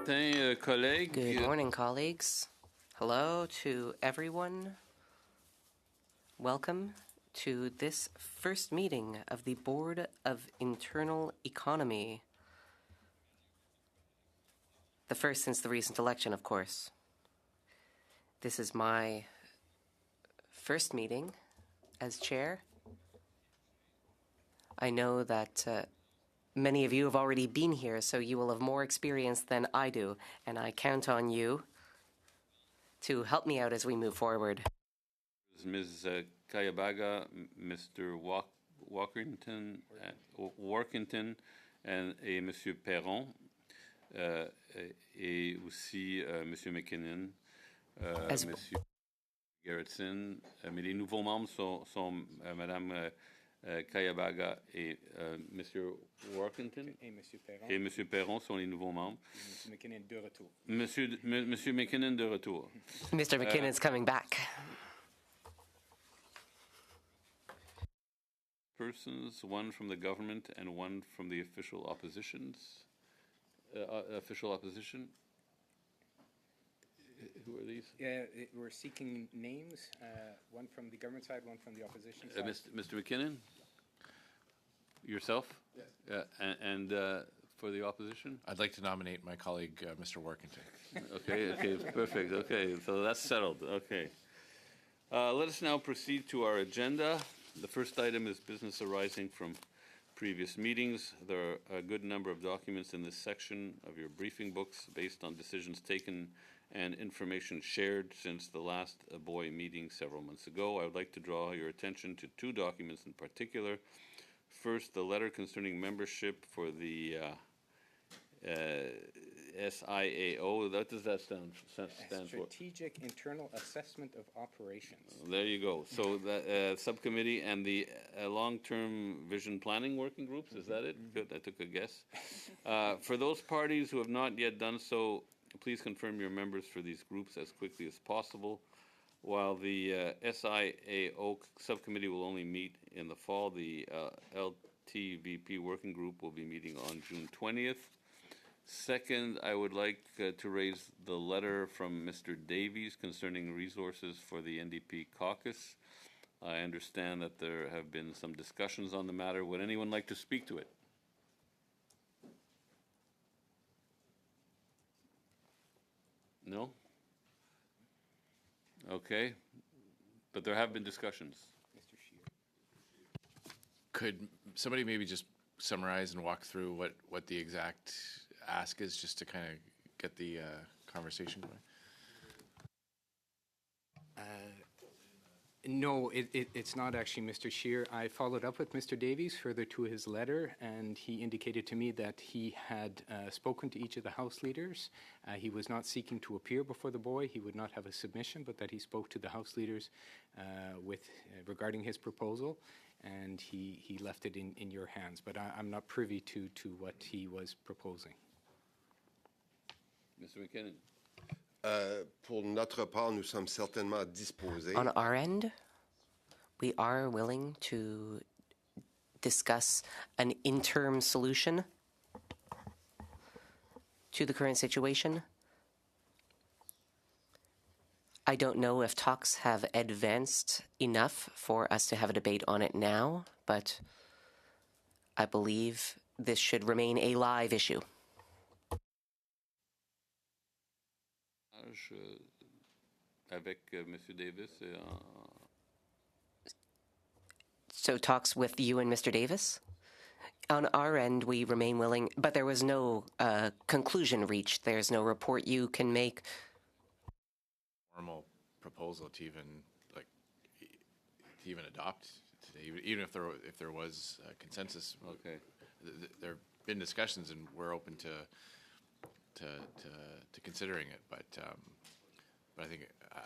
Good morning, colleagues. Hello to everyone. Welcome to this first meeting of the Board of Internal Economy. The first since the recent election, of course. This is my first meeting as chair. I know that many of you have already been here, so you will have more experience than I do, and I count on you to help me out as we move forward. Ms. Kayabaga, Mr. Workington et Monsieur Perron, et aussi Monsieur McKinnon, Monsieur Gerritsen. Mais les nouveaux membres sont Madame Kayabaga et Monsieur Workington et Monsieur Perron sont les nouveaux membres. Monsieur McKinnon de retour. Monsieur McKinnon de retour. Mr. McKinnon's coming back. Persons, one from the government and one from the official opposition. Who are these? We're seeking names, one from the government side, one from the opposition side. Mr. McKinnon? Yourself? Yes. And for the opposition? I'd like to nominate my colleague, Mr. Workington. Okay, perfect. Okay, so that's settled. Okay. Let us now proceed to our agenda. The first item is business arising from previous meetings. There are a good number of documents in this section of your briefing books based on decisions taken and information shared since the last BOI meeting several months ago. I would like to draw your attention to two documents in particular. First, the letter concerning membership for the SIAO. What does that stand for? Strategic Internal Assessment of Operations. There you go. So the subcommittee and the long-term vision planning working groups, is that it? Good, I took a guess. For those parties who have not yet done so, please confirm your members for these groups as quickly as possible. While the SIAO subcommittee will only meet in the fall, the LTVP working group will be meeting on June 20th. Second, I would like to raise the letter from Mr. Davies concerning resources for the NDP caucus. I understand that there have been some discussions on the matter. Would anyone like to speak to it? No? Okay. But there have been discussions. Mr. Scheer. Could somebody maybe just summarize and walk through what the exact ask is, just to kind of get the conversation going? No, it's not actually Mr. Scheer. I followed up with Mr. Davies further to his letter, and he indicated to me that he had spoken to each of the House leaders. He was not seeking to appear before the BOI. He would not have a submission, but that he spoke to the House leaders regarding his proposal, and he left it in your hands. But I'm not privy to what he was proposing. Mr. McKinnon. Pour notre part, nous sommes certainement disposés. On our end, we are willing to discuss an interim solution to the current situation. I don't know if talks have advanced enough for us to have a debate on it now, but I believe this should remain a live issue. Avec Monsieur Davis. So talks with you and Mr. Davis? On our end, we remain willing, but there was no conclusion reached. There's no report you can make. Formal proposal to even adopt today, even if there was consensus. Okay. There have been discussions, and we're open to considering it, but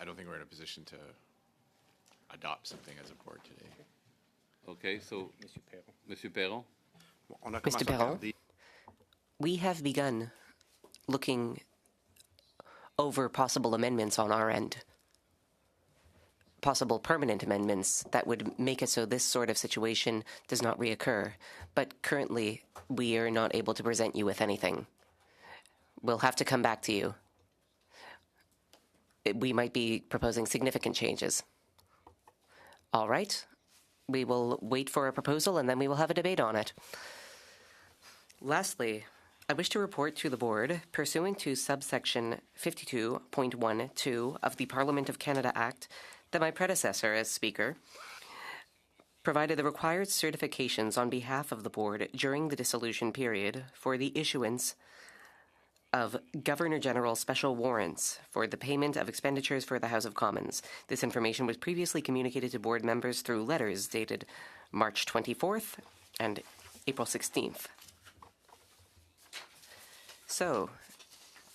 I don't think we're in a position to adopt something as a board today. Okay, so Monsieur Perron. Mr. Perron, we have begun looking over possible amendments on our end, possible permanent amendments that would make it so this sort of situation does not reoccur. But currently, we are not able to present you with anything. We'll have to come back to you. We might be proposing significant changes. All right. We will wait for a proposal, and then we will have a debate on it. Lastly, I wish to report to the Board, pursuant to subsection 52.12 of the Parliament of Canada Act, that my predecessor as Speaker provided the required certifications on behalf of the Board during the dissolution period for the issuance of Governor General special warrants for the payment of expenditures for the House of Commons. This information was previously communicated to board members through letters dated March 24th and April 16th. So,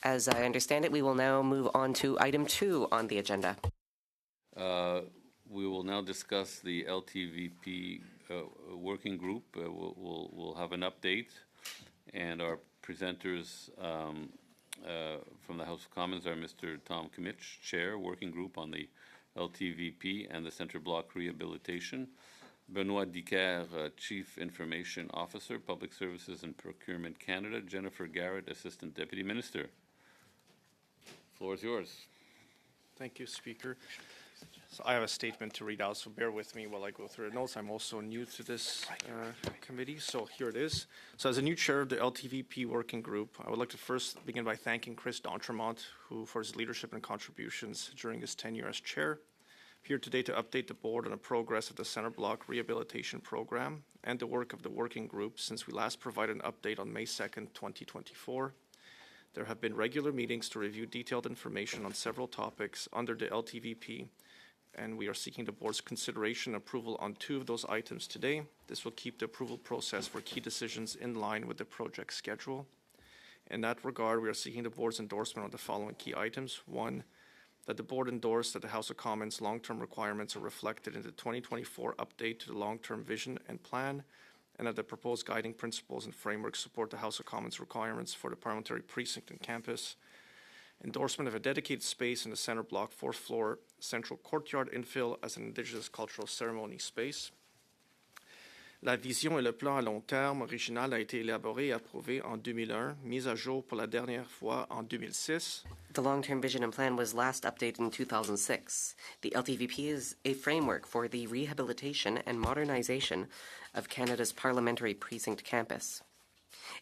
as I understand it, we will now move on to item 2 on the agenda. We will now discuss the LTVP working group. We'll have an update, and our presenters from the House of Commons are Mr. Tom Kimmich, Chair, Working Group on the LTVP and the Centre Block Rehabilitation, Benoit Dicker, Chief Information Officer, Public Services and Procurement Canada, Jennifer Garrett, Assistant Deputy Minister. Floor is yours. Thank you, Speaker. So I have a statement to read out, so bear with me while I go through the notes. I'm also new to this committee, so here it is. So as a new chair of the LTVP working group, I would like to first begin by thanking Chris D'Entremont, who for his leadership and contributions during his tenure as chair. I'm here today to update the board on the progress of the Centre Block Rehabilitation Program and the work of the working group since we last provided an update on May 2nd, 2024. There have been regular meetings to review detailed information on several topics under the LTVP, and we are seeking the board's consideration and approval on 2 of those items today. This will keep the approval process for key decisions in line with the project schedule. In that regard, we are seeking the board's endorsement on the following key items. 1, that the board endorse that the House of Commons long-term requirements are reflected in the 2024 update to the long-term vision and plan, and that the proposed guiding principles and frameworks support the House of Commons requirements for the parliamentary precinct and campus. Endorsement of a dedicated space in the Centre Block 4th floor central courtyard infill as an Indigenous cultural ceremony space. La vision et le plan à long terme original a été élaboré et approuvé en 2001, mise à jour pour la dernière fois en 2006. The long-term vision and plan was last updated in 2006. The LTVP is a framework for the rehabilitation and modernization of Canada's parliamentary precinct campus.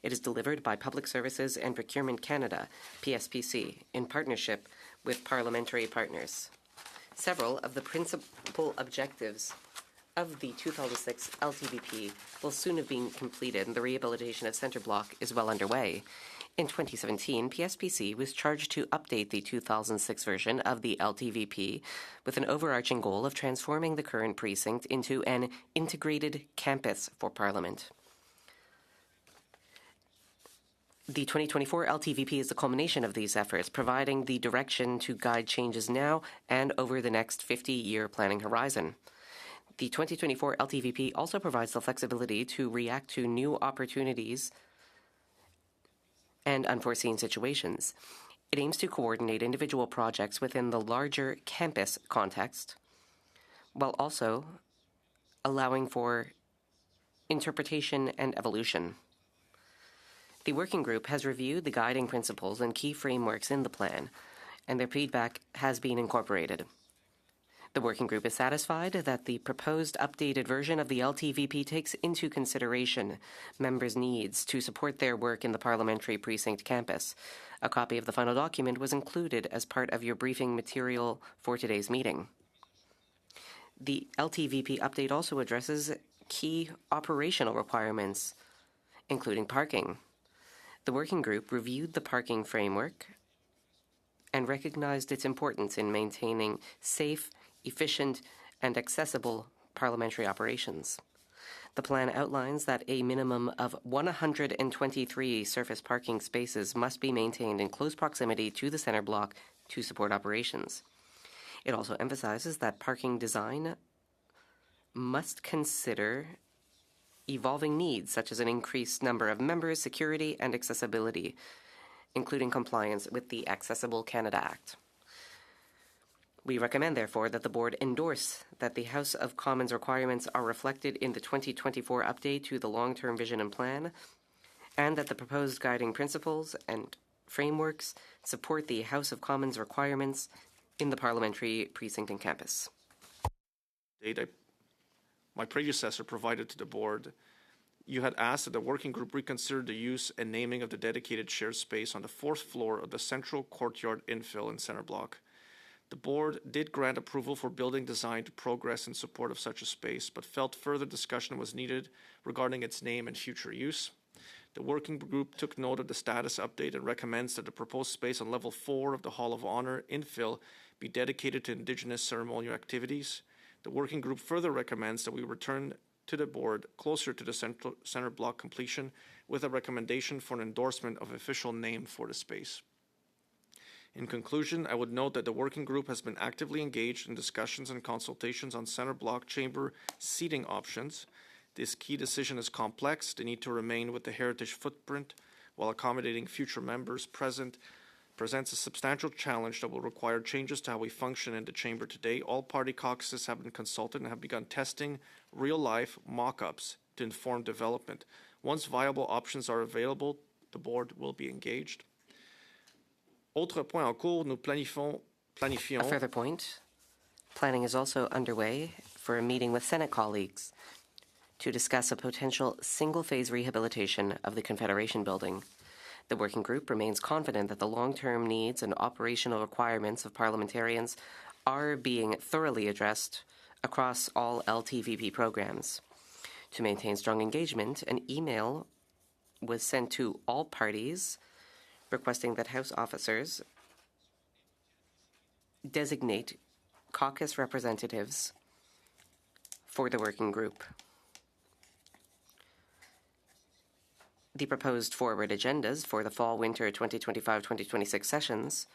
It is delivered by Public Services and Procurement Canada, PSPC, in partnership with parliamentary partners. Several of the principal objectives of the 2006 LTVP will soon have been completed, and the rehabilitation of Centre Block is well underway. In 2017, PSPC was charged to update the 2006 version of the LTVP with an overarching goal of transforming the current precinct into an integrated campus for Parliament. The 2024 LTVP is the culmination of these efforts, providing the direction to guide changes now and over the next 50-year planning horizon. The 2024 LTVP also provides the flexibility to react to new opportunities and unforeseen situations. It aims to coordinate individual projects within the larger campus context, while also allowing for interpretation and evolution. The working group has reviewed the guiding principles and key frameworks in the plan, and their feedback has been incorporated. The working group is satisfied that the proposed updated version of the LTVP takes into consideration members' needs to support their work in the Parliamentary Precinct campus. A copy of the final document was included as part of your briefing material for today's meeting. The LTVP update also addresses key operational requirements, including parking. The working group reviewed the parking framework and recognized its importance in maintaining safe, efficient, and accessible parliamentary operations. The plan outlines that a minimum of 123 surface parking spaces must be maintained in close proximity to the center block to support operations. It also emphasizes that parking design must consider evolving needs such as an increased number of members, security, and accessibility, including compliance with the Accessible Canada Act. We recommend, therefore, that the Board endorse that the House of Commons requirements are reflected in the 2024 update to the long-term vision and plan, and that the proposed guiding principles and frameworks support the House of Commons requirements in the Parliamentary Precinct and campus. My predecessor provided to the Board, you had asked that the working group reconsider the use and naming of the dedicated shared space on the 4th floor of the central courtyard infill in center block. The Board did grant approval for building design to progress in support of such a space, but felt further discussion was needed regarding its name and future use. The working group took note of the status update and recommends that the proposed space on level 4 of the Hall of Honor infill be dedicated to Indigenous ceremonial activities. The working group further recommends that we return to the Board closer to the center block completion with a recommendation for an endorsement of official name for the space. In conclusion, I would note that the working group has been actively engaged in discussions and consultations on center block chamber seating options. This key decision is complex. The need to remain with the heritage footprint while accommodating future members presents a substantial challenge that will require changes to how we function in the chamber today. All party caucuses have been consulted and have begun testing real-life mock-ups to inform development. Once viable options are available, the Board will be engaged. Autre point en cours, nous planifions. A further point, planning is also underway for a meeting with Senate colleagues to discuss a potential single-phase rehabilitation of the Confederation Building. The working group remains confident that the long-term needs and operational requirements of parliamentarians are being thoroughly addressed across all LTVP programs. To maintain strong engagement, an email was sent to all parties requesting that House officers designate caucus representatives for the working group. The proposed forward agendas for the fall-winter 2025-2026 sessions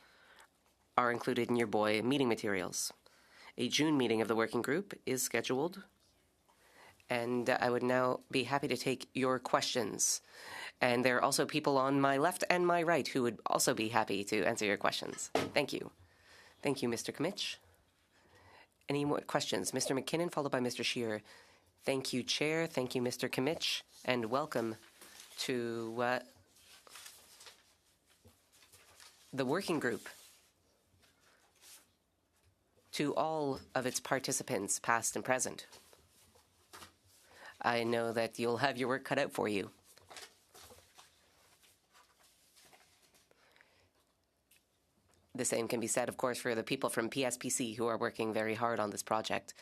are included in your BOY meeting materials. A June meeting of the working group is scheduled, and I would now be happy to take your questions. And there are also people on my left and my right who would also be happy to answer your questions. Thank you. Thank you, Mr. Kimmich. Any more questions? Mr. McKinnon, followed by Mr. Scheer. Thank you, Chair. Thank you, Mr. Kimmich. And welcome to the working group, to all of its participants, past and present. I know that you'll have your work cut out for you. The same can be said, of course, for the people from PSPC who are working very hard on this project.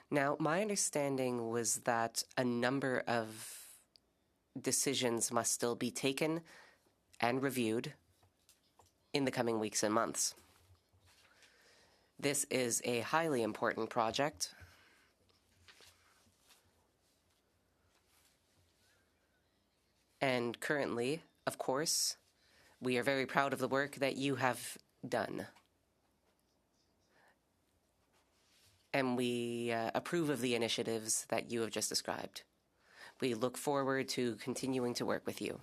Now, my understanding was that a number of decisions must still be taken and reviewed in the coming weeks and months. This is a highly important project. And currently, of course, we are very proud of the work that you have done. And we approve of the initiatives that you have just described. We look forward to continuing to work with you.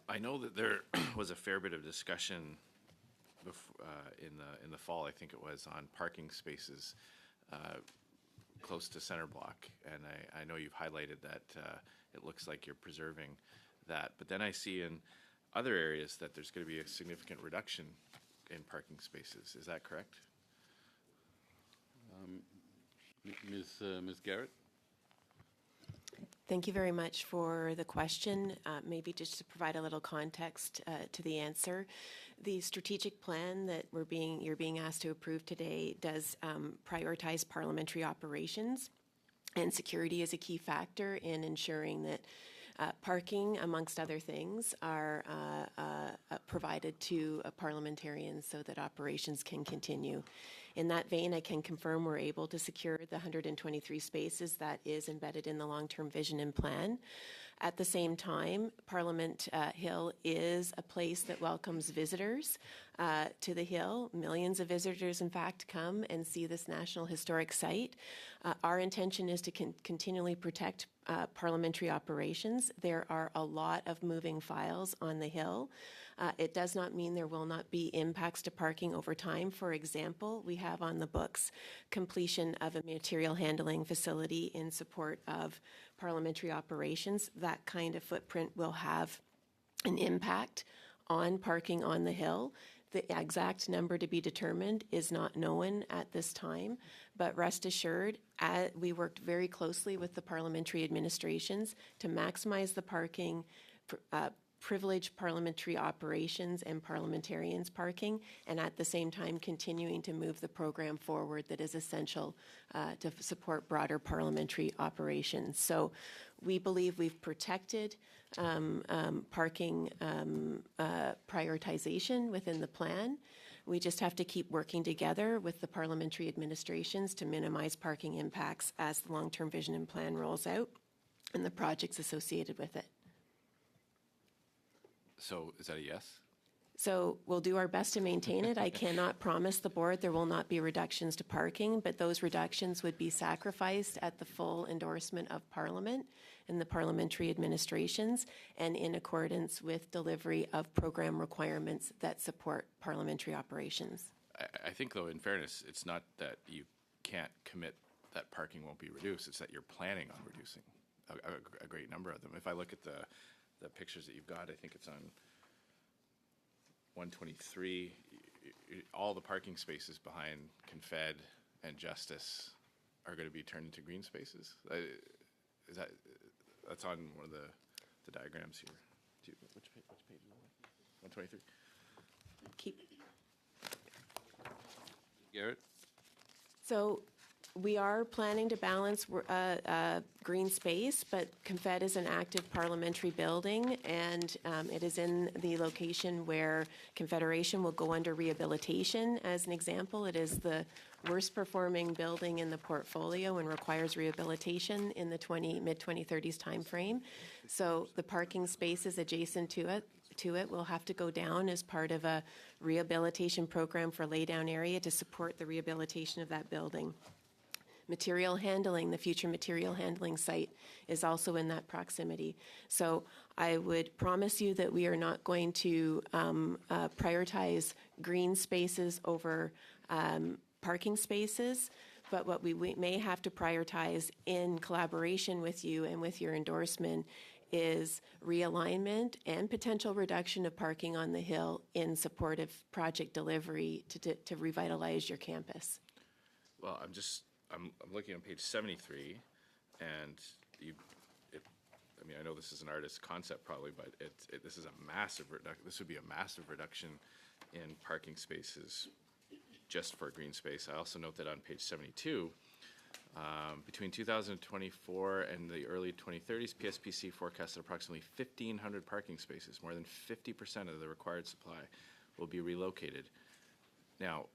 I know that there was a fair bit of discussion in the fall, I think it was, on parking spaces close to center block. And I know you've highlighted that it looks like you're preserving that. But then I see in other areas that there's going to be a significant reduction in parking spaces. Is that correct? Ms. Garrett? Thank you very much for the question. Maybe just to provide a little context to the answer, the strategic plan that you're being asked to approve today does prioritize parliamentary operations, and security is a key factor in ensuring that parking, amongst other things, are provided to parliamentarians so that operations can continue. In that vein, I can confirm we're able to secure the 123 spaces that is embedded in the long-term vision and plan. At the same time, Parliament Hill is a place that welcomes visitors to the Hill. Millions of visitors, in fact, come and see this National Historic Site. Our intention is to continually protect parliamentary operations. There are a lot of moving files on the Hill. It does not mean there will not be impacts to parking over time. For example, we have on the books completion of a material handling facility in support of parliamentary operations. That kind of footprint will have an impact on parking on the Hill. The exact number to be determined is not known at this time, but rest assured, we worked very closely with the parliamentary administrations to maximize the parking, privilege parliamentary operations and parliamentarians parking, and at the same time continuing to move the program forward that is essential to support broader parliamentary operations. So we believe we've protected parking prioritization within the plan. We just have to keep working together with the parliamentary administrations to minimize parking impacts as the long-term vision and plan rolls out and the projects associated with it. So is that a yes? So we'll do our best to maintain it. I cannot promise the board there will not be reductions to parking, but those reductions would be sacrificed at the full endorsement of Parliament and the parliamentary administrations, and in accordance with delivery of program requirements that support parliamentary operations. I think, though, in fairness, it's not that you can't commit that parking won't be reduced. It's that you're planning on reducing a great number of them. If I look at the pictures that you've got, I think it's on 123, all the parking spaces behind Confed and Justice are going to be turned into green spaces. That's on one of the diagrams here. Which page is it? 123. Garrett? So we are planning to balance green space, but Confed is an active parliamentary building, and it is in the location where Confederation will go under rehabilitation. As an example, it is the worst performing building in the portfolio and requires rehabilitation in the mid-2030s timeframe. So the parking spaces adjacent to it will have to go down as part of a rehabilitation program for laydown area to support the rehabilitation of that building. Material handling, the future material handling site is also in that proximity. So I would promise you that we are not going to prioritize green spaces over parking spaces, but what we may have to prioritize in collaboration with you and with your endorsement is realignment and potential reduction of parking on the Hill in support of project delivery to revitalize your campus. Well, I'm looking on page 73, and I mean, I know this is an artist's concept probably, but this is a massive reduction. This would be a massive reduction in parking spaces just for green space. I also note that on page 72, between 2024 and the early 2030s, PSPC forecasted approximately 1,500 parking spaces. More than 50% of the required supply will be relocated. Now,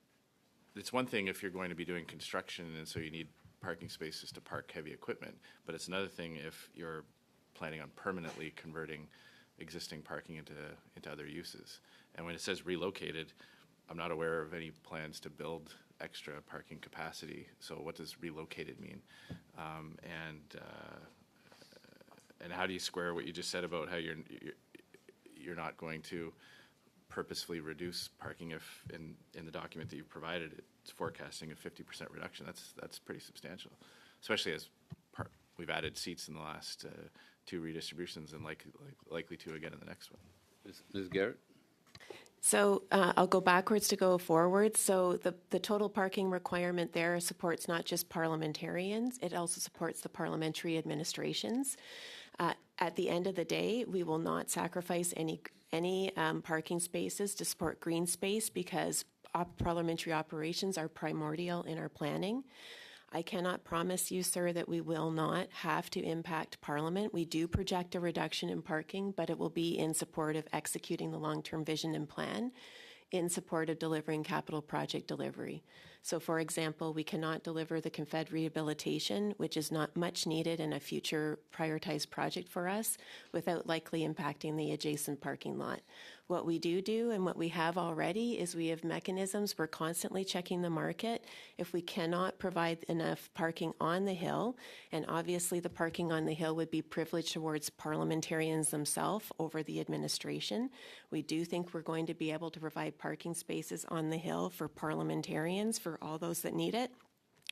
it's one thing if you're going to be doing construction and so you need parking spaces to park heavy equipment, but it's another thing if you're planning on permanently converting existing parking into other uses. And when it says relocated, I'm not aware of any plans to build extra parking capacity. So what does relocated mean? And how do you square what you just said about how you're not going to purposefully reduce parking if in the document that you've provided it's forecasting a 50% reduction? That's pretty substantial, especially as we've added seats in the last two redistributions and likely to again in the next one. Ms. Garrett? So I'll go backwards to go forward. So the total parking requirement there supports not just parliamentarians, it also supports the parliamentary administrations. At the end of the day, we will not sacrifice any parking spaces to support green space because parliamentary operations are primordial in our planning. I cannot promise you, sir, that we will not have to impact Parliament. We do project a reduction in parking, but it will be in support of executing the long-term vision and plan, in support of delivering capital project delivery. So, for example, we cannot deliver the Confed rehabilitation, which is not much needed in a future prioritized project for us, without likely impacting the adjacent parking lot. What we do and what we have already is we have mechanisms. We're constantly checking the market. If we cannot provide enough parking on the Hill, and obviously the parking on the Hill would be privileged towards parliamentarians themselves over the administration, we do think we're going to be able to provide parking spaces on the Hill for parliamentarians, for all those that need it.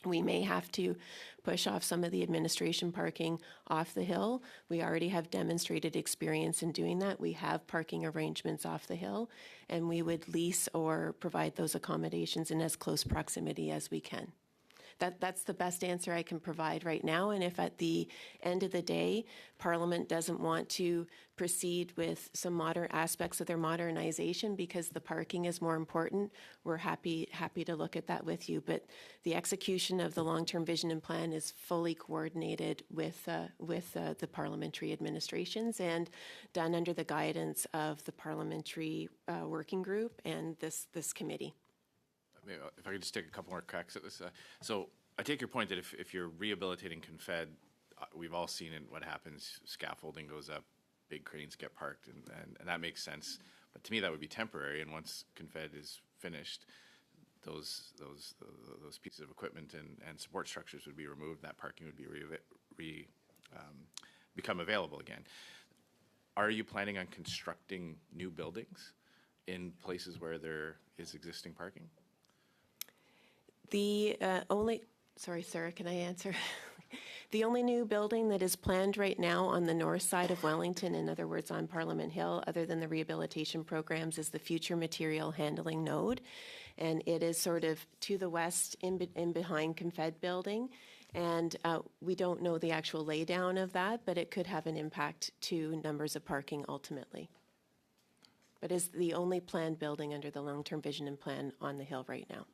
We may have to push off some of the administration parking off the Hill. We already have demonstrated experience in doing that. We have parking arrangements off the Hill, and we would lease or provide those accommodations in as close proximity as we can. That's the best answer I can provide right now. And if at the end of the day, Parliament doesn't want to proceed with some modern aspects of their modernization because the parking is more important, we're happy to look at that with you. But the execution of the long-term vision and plan is fully coordinated with the parliamentary administrations and done under the guidance of the parliamentary working group and this committee. If I could just take a couple more cracks at this. So I take your point that if you're rehabilitating Confed, we've all seen it, what happens, scaffolding goes up, big cranes get parked, and that makes sense. But to me, that would be temporary, and once Confed is finished, those pieces of equipment and support structures would be removed, that parking would be become available again. Are you planning on constructing new buildings in places where there is existing parking? Sorry, Sarah, can I answer? The only new building that is planned right now on the north side of Wellington, in other words, on Parliament Hill, other than the rehabilitation programs, is the future material handling node. And it is sort of to the west in behind Confed building. And we don't know the actual laydown of that, but it could have an impact to numbers of parking ultimately. But is the only planned building under the long-term vision and plan on the Hill right now.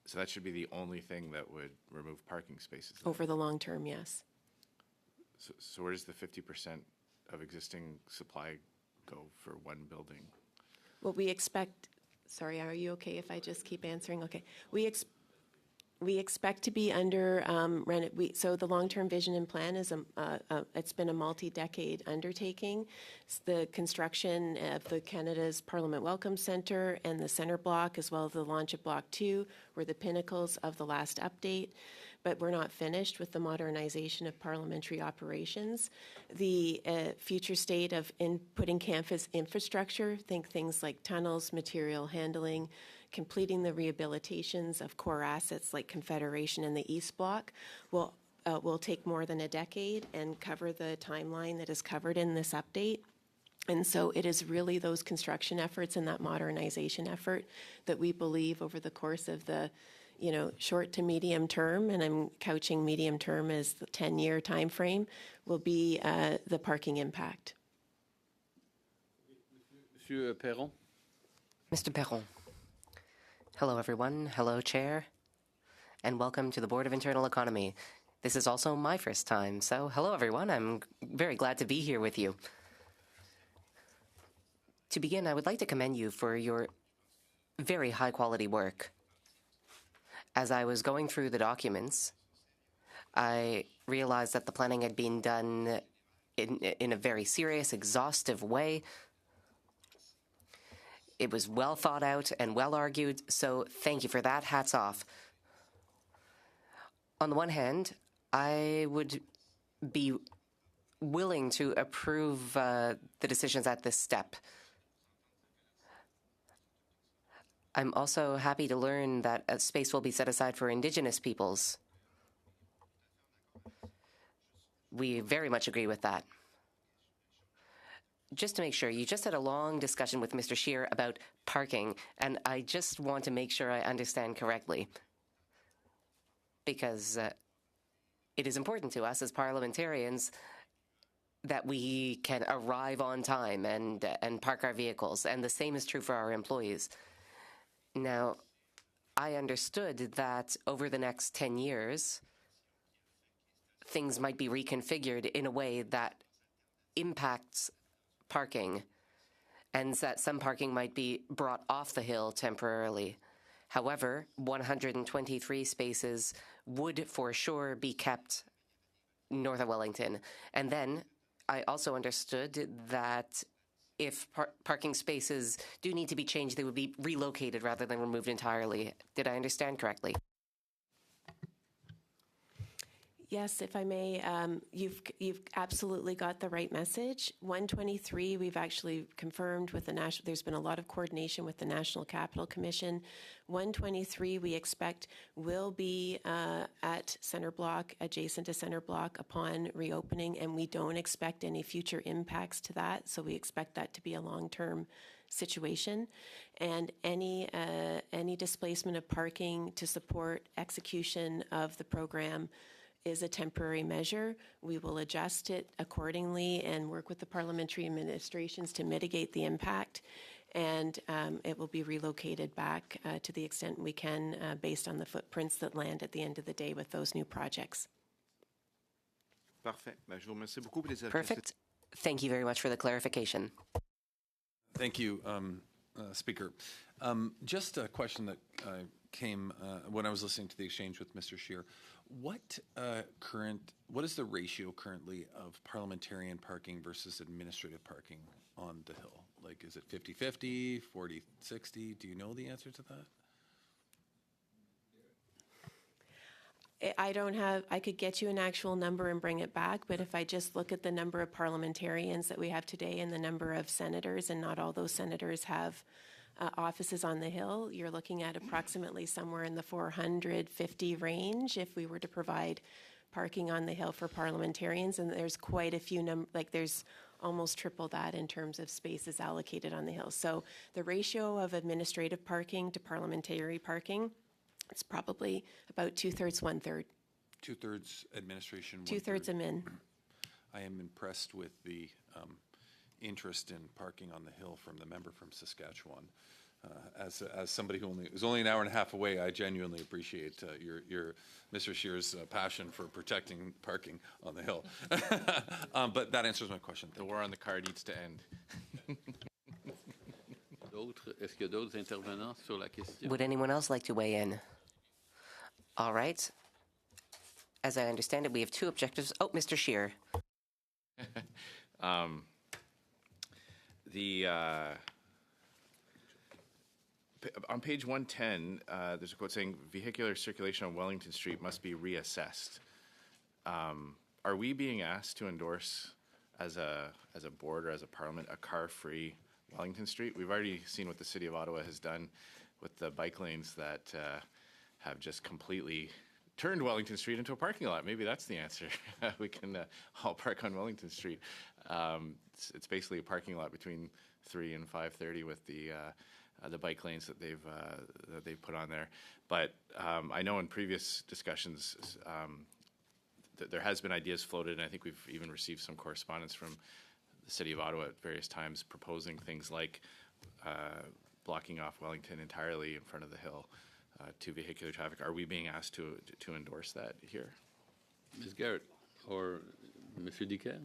So that should be the only thing that would remove parking spaces then. Over the long term, yes. So where does the 50% of existing supply go for one building? Well, we expect, sorry, are you okay if I just keep answering? Okay. We expect to be under, so the long-term vision and plan is, it's been a multi-decade undertaking. It's the construction of the Canada's Parliament Welcome Centre and the Centre Block, as well as the launch of Block 2, were the pinnacles of the last update. But we're not finished with the modernization of parliamentary operations. The future state of putting campus infrastructure, think things like tunnels, material handling, completing the rehabilitations of core assets like Confederation and the East Block will take more than a decade and cover the timeline that is covered in this update. And so it is really those construction efforts and that modernization effort that we believe over the course of the short to medium term, and I'm couching medium term as the 10-year time frame, will be the parking impact. Monsieur Perron. Mr. Perron. Hello, everyone. Hello, Chair. And welcome to the Board of Internal Economy. This is also my first time, so hello, everyone. I'm very glad to be here with you. To begin, I would like to commend you for your very high-quality work. As I was going through the documents, I realized that the planning had been done in a very serious, exhaustive way. It was well thought out and well argued, so thank you for that. Hats off. On the one hand, I would be willing to approve the decisions at this step. I'm also happy to learn that a space will be set aside for Indigenous peoples. We very much agree with that. just to make sure, you just had a long discussion with Mr. Scheer about parking, and I just want to make sure I understand correctly. Because it is important to us as parliamentarians that we can arrive on time and park our vehicles, and the same is true for our employees. Now, I understood that over the next 10 years, things might be reconfigured in a way that impacts parking, and that some parking might be brought off the hill temporarily. However, 123 spaces would for sure be kept north of Wellington. And then I also understood that if parking spaces do need to be changed, they would be relocated rather than removed entirely. Did I understand correctly? Yes, if I may, you've absolutely got the right message. 123, we've actually confirmed with the national. There's been a lot of coordination with the National Capital Commission. 123, we expect will be at Centre Block, adjacent to Centre Block upon reopening, and we don't expect any future impacts to that. So we expect that to be a long-term situation, and any displacement of parking to support execution of the program is a temporary measure. We will adjust it accordingly and work with the parliamentary administrations to mitigate the impact, and it will be relocated back to the extent we can based on the footprints that land at the end of the day with those new projects. Parfait. Ben, je vous remercie beaucoup pour les Perfect. Thank you very much for the clarification. Thank you, Speaker. Just a question that came when I was listening to the exchange with Mr. Scheer. What is the ratio currently of parliamentarian parking versus administrative parking on the Hill? Like, is it 50-50, 40-60? Do you know the answer to that? I could get you an actual number and bring it back, but if I just look at the number of parliamentarians that we have today and the number of senators, and not all those senators have offices on the Hill, you're looking at approximately somewhere in the 450 range if we were to provide parking on the Hill for parliamentarians, and there's quite a few there's almost triple that in terms of spaces allocated on the Hill. So the ratio of administrative parking to parliamentary parking, it's probably about 2/3, 1/3. 2/3 administration, 2/3 admin. I am impressed with the interest in parking on the Hill from the member from Saskatchewan. As somebody who is only an hour and a half away, I genuinely appreciate your Mr. Scheer's passion for protecting parking on the Hill. But that answers my question. The war on the car needs to end. Est-ce qu'il y a d'autres intervenants sur la question? Would anyone else like to weigh in? All right. As I understand it, we have two objectives. Oh, Mr. Scheer. On page 110, there's a quote saying vehicular circulation on Wellington Street must be reassessed. Are we being asked to endorse as a board or as a parliament a car-free Wellington Street? We've already seen what the City of Ottawa has done with the bike lanes that have just completely turned Wellington Street into a parking lot. Maybe that's the answer. We can all park on Wellington Street. It's basically a parking lot between 3 and 5:30 with the bike lanes that they've put on there. But I know in previous discussions there has been ideas floated, and I think we've even received some correspondence from the City of Ottawa at various times proposing things like blocking off Wellington entirely in front of the Hill to vehicular traffic. Are we being asked to endorse that here? Ms. Garrett or Mr. Diquet?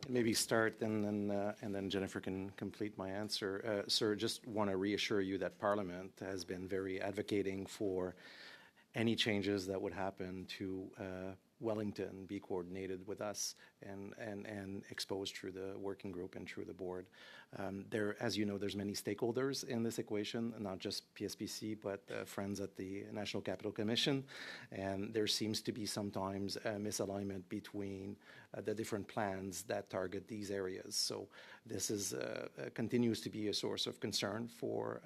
Maybe start and then Jennifer can complete my answer. Sir, just want to reassure you that Parliament has been very advocating for any changes that would happen to Wellington be coordinated with us and exposed through the working group and through the board. There, as you know, there's many stakeholders in this equation, not just PSPC, but friends at the National Capital Commission, and there seems to be sometimes a misalignment between the different plans that target these areas. So this is continues to be a source of concern for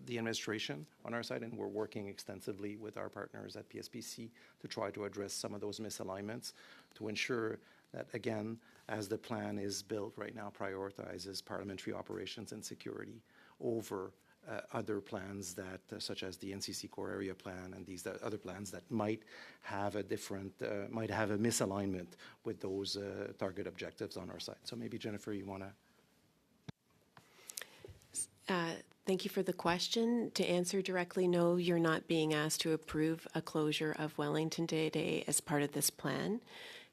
the administration on our side, and we're working extensively with our partners at PSPC to try to address some of those misalignments to ensure that, again, as the plan is built right now, prioritizes parliamentary operations and security over other plans that, such as the NCC Core Area Plan and these other plans that might have a different, might have a misalignment with those target objectives on our side. So maybe Jennifer, you want to? Thank you for the question. To answer directly, no, you're not being asked to approve a closure of Wellington today as part of this plan.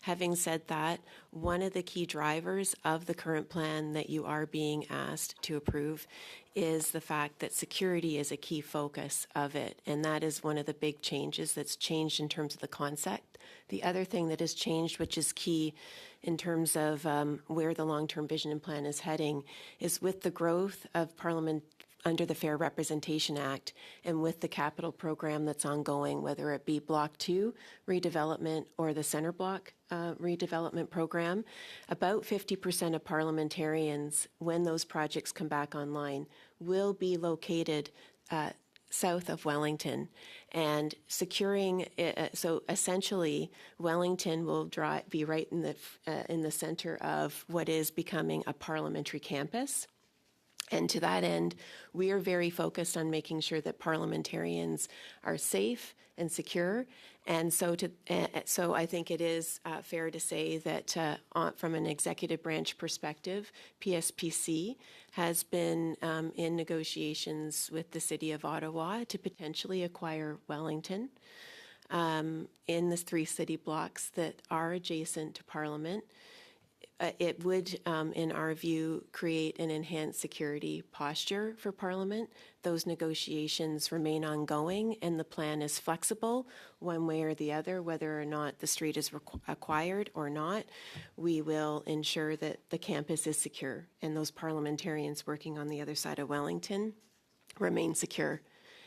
Having said that, one of the key drivers of the current plan that you are being asked to approve is the fact that security is a key focus of it, and that is one of the big changes that's changed in terms of the concept. The other thing that has changed, which is key in terms of where the long-term vision and plan is heading, is with the growth of Parliament under the Fair Representation Act and with the capital program that's ongoing, whether it be Block 2 redevelopment or the Centre Block redevelopment program, about 50% of parliamentarians, when those projects come back online, will be located south of Wellington. And securing, so essentially, Wellington will be right in the center of what is becoming a parliamentary campus. And to that end, we are very focused on making sure that parliamentarians are safe and secure. And so, so I think it is fair to say that from an executive branch perspective, PSPC has been in negotiations with the City of Ottawa to potentially acquire Wellington in the 3 city blocks that are adjacent to Parliament. It would, in our view, create an enhanced security posture for Parliament. Those negotiations remain ongoing, and the plan is flexible one way or the other, whether or not the street is acquired or not. We will ensure that the campus is secure, and those parliamentarians working on the other side of Wellington remain secure.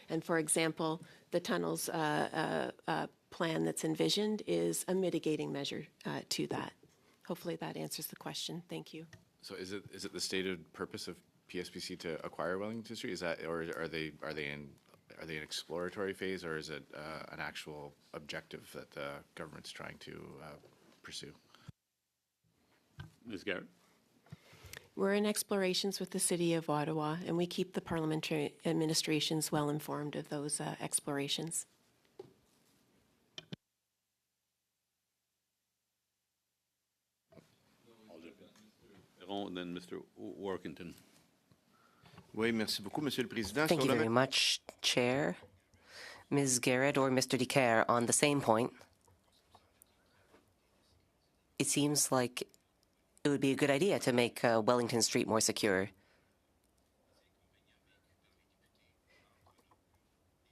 And for example, the tunnels plan that's envisioned is a mitigating measure to that. Hopefully that answers the question. Thank you. So is it the stated purpose of PSPC to acquire Wellington Street? Is that, or are they in exploratory phase, or is it an actual objective that the government's trying to pursue? Ms. Garrett? We're in explorations with the City of Ottawa, and we keep the parliamentary administrations well informed of those explorations. And then Mr. Workington. Oui, merci beaucoup, Monsieur le Président. Thank you very much, Chair. Ms. Garrett or Mr. Decaire, on the same point, it seems like it would be a good idea to make Wellington Street more secure.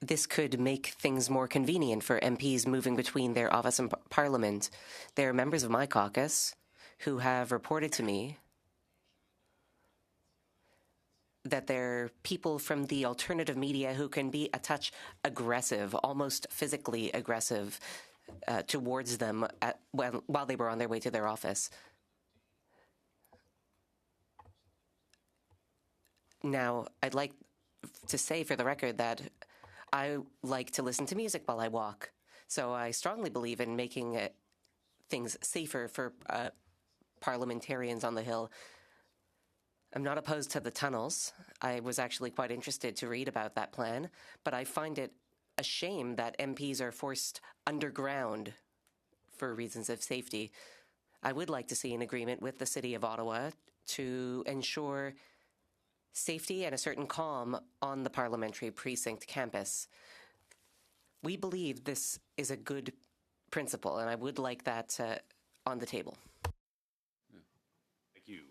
This could make things more convenient for MPs moving between their office and Parliament. There are members of my caucus who have reported to me that there are people from the alternative media who can be a touch aggressive, almost physically aggressive, towards them while they were on their way to their office. Now, I'd like to say for the record that I like to listen to music while I walk, so I strongly believe in making things safer for parliamentarians on the Hill. I'm not opposed to the tunnels. I was actually quite interested to read about that plan, but I find it a shame that MPs are forced underground for reasons of safety. I would like to see an agreement with the City of Ottawa to ensure safety and a certain calm on the parliamentary precinct campus. We believe this is a good principle, and I would like that on the table. Thank you.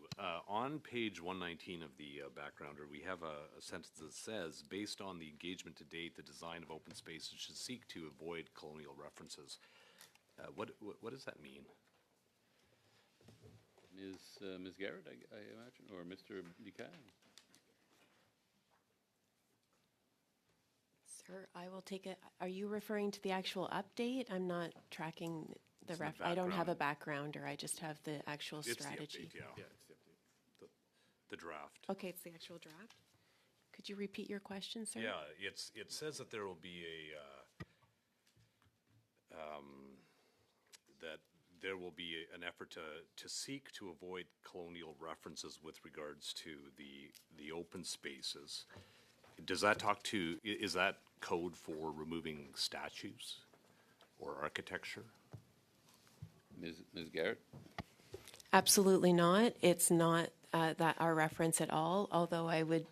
On page 119 of the backgrounder, we have a sentence that says, based on the engagement to date, the design of open spaces should seek to avoid colonial references. What does that mean? Ms. Garrett, I imagine, or Mr. Decaire? Sir, I will take it. Are you referring to the actual update? I'm not tracking the ref. I don't have a backgrounder. I just have the actual strategy. It's the update, yeah. It's the update. The draft. Okay, it's the actual draft. Could you repeat your question, sir? Yeah, it says that there will be will be an effort to seek to avoid colonial references with regards to the open spaces. Does that talk to, is that code for removing statues or architecture? Ms. Garrett? Absolutely not. It's not that our reference at all, although I would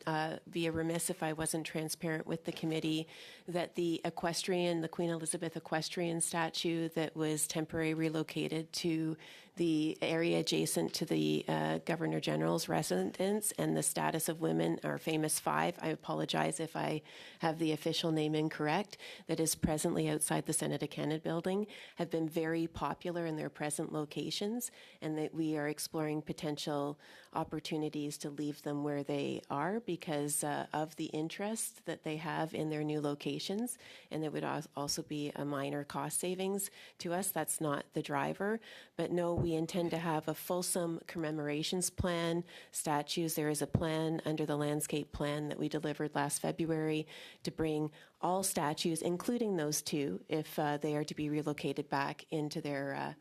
be remiss if I wasn't transparent with the committee that the Queen Elizabeth equestrian statue that was temporarily relocated to the area adjacent to the Governor General's residence and the status of women, our famous five, I apologize if I have the official name incorrect, that is presently outside the Senate of Canada building, have been very popular in their present locations, and that we are exploring potential opportunities to leave them where they are because of the interest that they have in their new locations, and it would also be a minor cost savings to us. That's not the driver, but no, we intend to have a fulsome commemorations plan, statues. There is a plan under the landscape plan that we delivered last February to bring all statues, including those two, if they are to be relocated back into their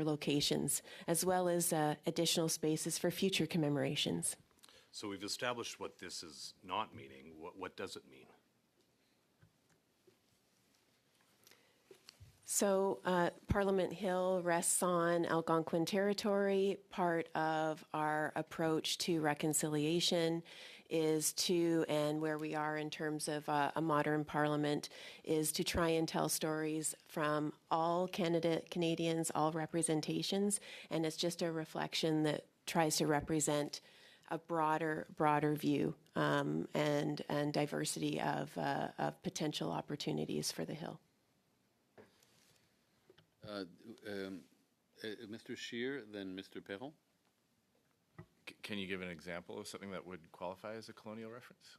locations, as well as additional spaces for future commemorations. So we've established what this is not meaning. What does it mean? So Parliament Hill rests on Algonquin territory. Part of our approach to reconciliation is to, and where we are in terms of a modern parliament, is to try and tell stories from all Canadians, all representations, and it's just a reflection that tries to represent a broader view and diversity of potential opportunities for the Hill. Mr. Scheer, then Mr. Perron. Can you give an example of something that would qualify as a colonial reference?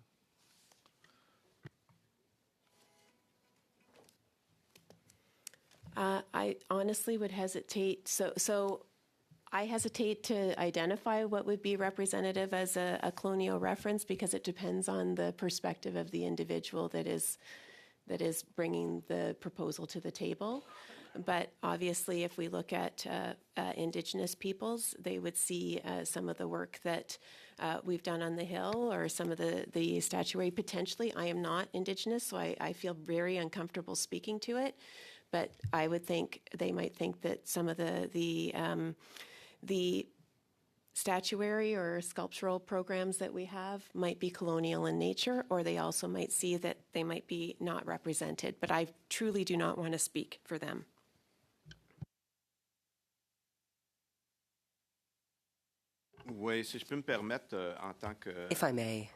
I honestly would hesitate. So I hesitate to identify what would be representative as a colonial reference because it depends on the perspective of the individual that is bringing the proposal to the table. But obviously, if we look at Indigenous peoples, they would see some of the work that we've done on the Hill or some of the statuary potentially. I am not Indigenous, so I feel very uncomfortable speaking to it. But I would think they might think that some of the statuary or sculptural programs that we have might be colonial in nature, or they also might see that they might be not represented. But I truly do not want to speak for them. Oui, si je peux me permettre, en tant que... If I may,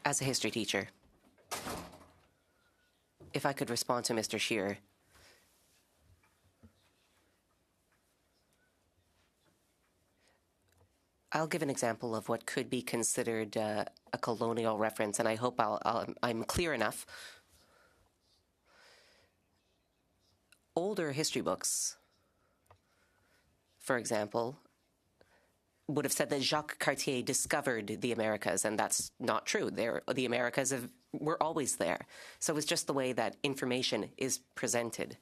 as a history teacher, if I could respond to Mr. Scheer. I'll give an example of what could be considered a colonial reference, and I hope I'm clear enough. Older history books, for example, would have said that Jacques Cartier discovered the Americas, and that's not true. The Americas were always there. So it's just the way that information is presented.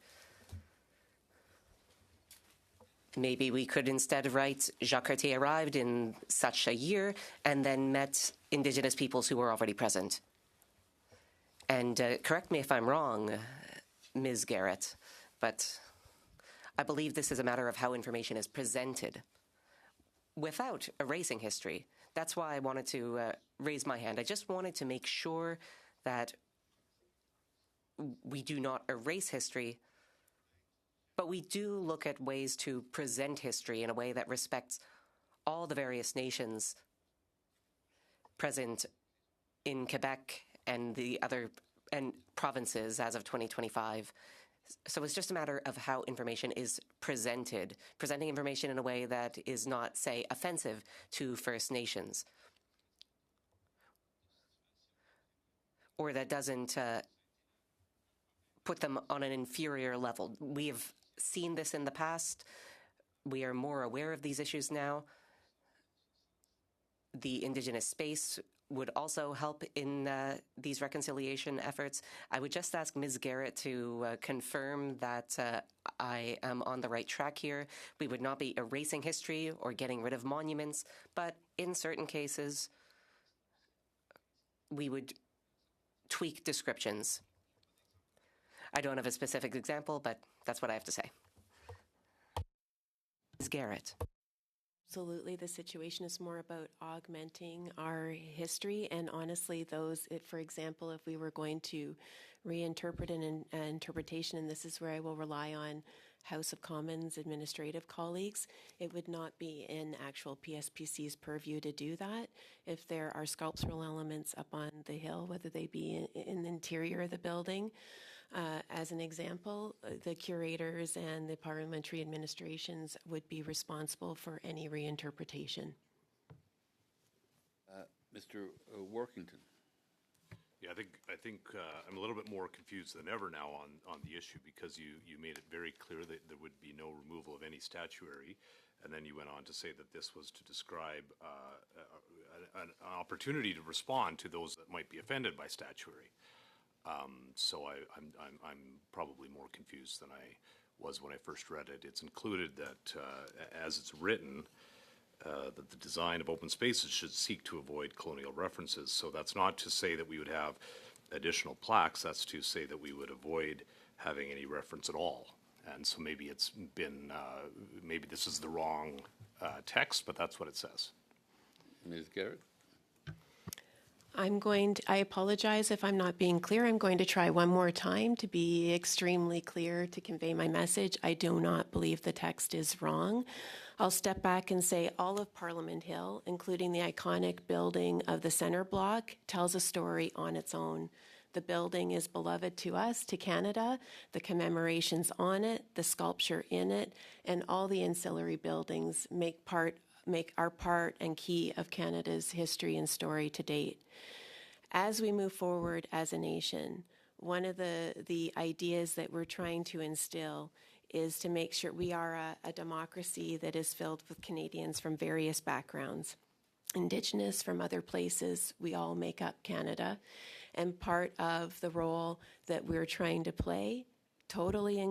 Maybe we could instead write Jacques Cartier arrived in such a year and then met Indigenous peoples who were already present. And correct me if I'm wrong, Ms. Garrett, but I believe this is a matter of how information is presented without erasing history. That's why I wanted to raise my hand. I just wanted to make sure that we do not erase history, but we do look at ways to present history in a way that respects all the various nations present in Quebec and the other provinces as of 2025. So it's just a matter of how information is presented, presenting information in a way that is not, say, offensive to First Nations, or that doesn't put them on an inferior level. We have seen this in the past. We are more aware of these issues now. The Indigenous space would also help in these reconciliation efforts. I would just ask Ms. Garrett to confirm that I am on the right track here. We would not be erasing history or getting rid of monuments, but in certain cases, we would tweak descriptions. I don't have a specific example, but that's what I have to say. Ms. Garrett. Absolutely. The situation is more about augmenting our history. And honestly, for example, if we were going to reinterpret an interpretation, and this is where I will rely on House of Commons administrative colleagues, it would not be in actual PSPC's purview to do that. If there are sculptural elements up on the hill, whether they be in the interior of the building, as an example, the curators and the parliamentary administrations would be responsible for any reinterpretation. Mr. Workington. Yeah, I think I'm a little bit more confused than ever now on the issue, because you made it very clear that there would be no removal of any statuary, and then you went on to say that this was to describe an opportunity to respond to those that might be offended by statuary. So I'm probably more confused than I was when I first read it. It's included that, as it's written, that the design of open spaces should seek to avoid colonial references. So that's not to say that we would have additional plaques. That's to say that we would avoid having any reference at all. And so maybe it's been, maybe this is the wrong text, but that's what it says. Ms. Garrett? I apologize if I'm not being clear. I'm going to try one more time to be extremely clear to convey my message. I do not believe the text is wrong. I'll step back and say all of Parliament Hill, including the iconic building of the center block, tells a story on its own. The building is beloved to us, to Canada, the commemorations on it, the sculpture in it, and all the ancillary buildings are part and key of Canada's history and story to date. As we move forward as a nation, one of the ideas that we're trying to instill is to make sure we are a democracy that is filled with Canadians from various backgrounds. Indigenous from other places, we all make up Canada. And part of the role that we're trying to play, totally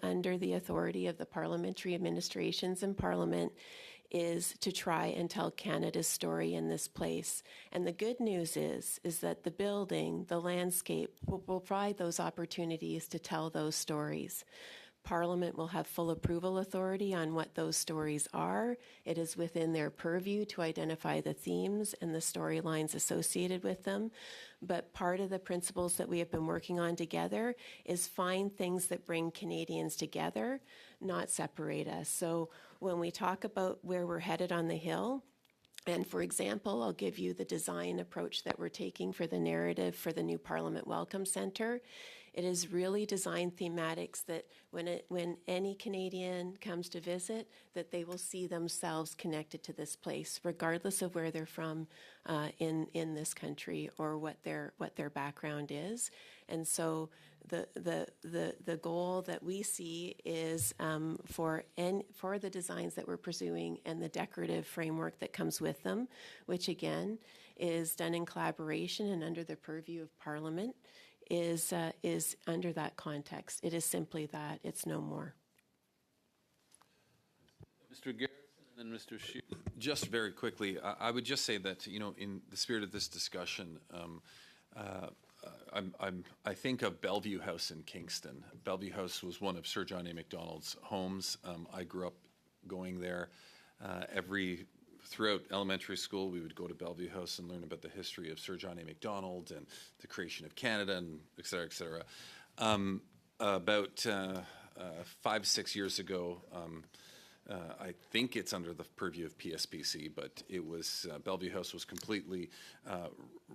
under the authority of the parliamentary administrations and Parliament, is to try and tell Canada's story in this place. And the good news is that the building, the landscape, will provide those opportunities to tell those stories. Parliament will have full approval authority on what those stories are. It is within their purview to identify the themes and the storylines associated with them. But part of the principles that we have been working on together is find things that bring Canadians together, not separate us. So when we talk about where we're headed on the Hill, and for example, I'll give you the design approach that we're taking for the narrative for the new Parliament Welcome Centre. It is really design thematics that when any Canadian comes to visit, that they will see themselves connected to this place, regardless of where they're from in this country or what their background is. And so the goal that we see is for the designs that we're pursuing and the decorative framework that comes with them, which again is done in collaboration and under the purview of Parliament, is under that context. It is simply that. It's no more. Mr. Garrison and then Mr. Scheer. Just very quickly, I would just say that, in the spirit of this discussion, I think of Bellevue House in Kingston. Bellevue House was one of Sir John A. Macdonald's homes. I grew up going there throughout elementary school. We would go to Bellevue House and learn about the history of Sir John A. Macdonald and the creation of Canada, and et cetera, et cetera. About 5-6 years ago, I think it's under the purview of PSPC, but it was Bellevue House was completely